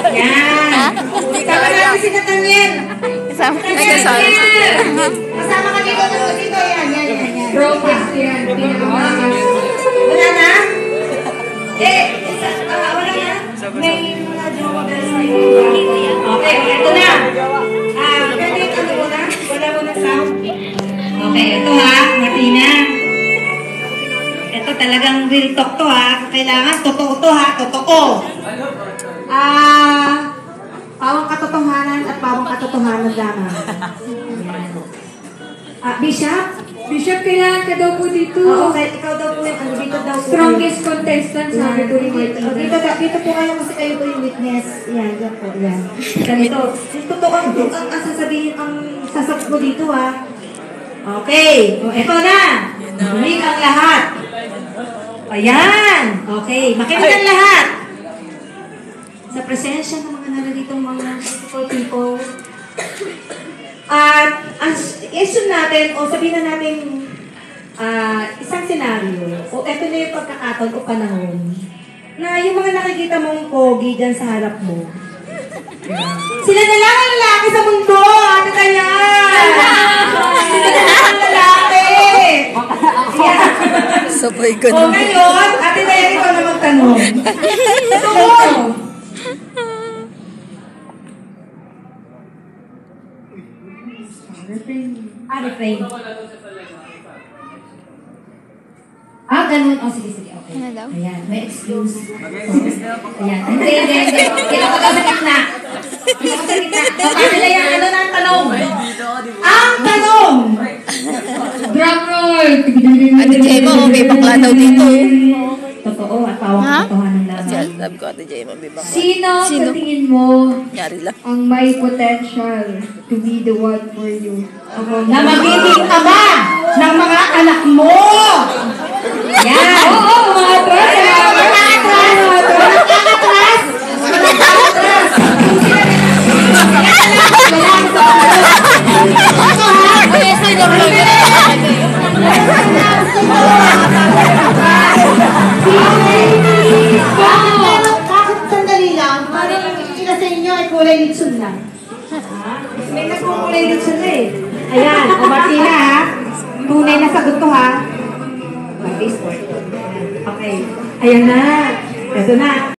Yan. Kasama natin si Nathaniel. Kasama si Kasama ka dito. Dito. Yan. Broadcast yan. Wala na? Wala na? May mga jowa ka sa Okay, ito na. Pwede ito muna. Wala mo na sound. Okay, ito ha, Martina. Ito talagang real talk to ha. Kailangan totoo to ha. Totoo. Pawang katotohanan at pawang katotohanan lamang. Bishop? Bishop, kailangan ka daw po dito. Okay, ikaw daw po yung dito daw. Strongest contestant, sabi ko ni Martina. Dito po kayo kasi kayo po yung witness. Yan po. Yan. Ganito. Totoo ang sasabihin ang sasagot mo dito ha. Okay. O, eto na. Makinig ang lahat. Ayan. Okay. Makinig ang lahat. Sa presensya ng mga naraditong mga people. At ang issue natin, o sabihin na natin isang senaryo, o eto na yung pagkakataon o panahon, na yung mga nakikita mong pogi dyan sa harap mo, sila na lang ang lalaki sa mundo, ate kaya! Sila na lang ang lalaki! Sabay ko O ngayon, ate kaya ikaw na magtanong. Totoo! Refrain. Ganun. O, sige. Okay. Ano daw? Ayan, may excuse. Ayan. Hindi. Kailangan ko daw sa gitna. Kapag yung ano na ang tanong. Ang tanong! Drum roll! Ate Jema, may bakla daw dito. Totoo at pawang katotohanan Kasi lamang. love ko Ate Jema, may bakla. Sino sa tingin mo Nyari lang. ang may potential to be the one for you? Na magiging ama ng mga anak mo! Yan! Oo, mga atras! Mga atras! Bakit sandali lang? Parang ina sa inyo ay kulay litsun lang. May nagkukulay litsun na eh. Ayan, o Martina ha. Tunay na sagot ko ha. Okay. Ayan na. Ito na.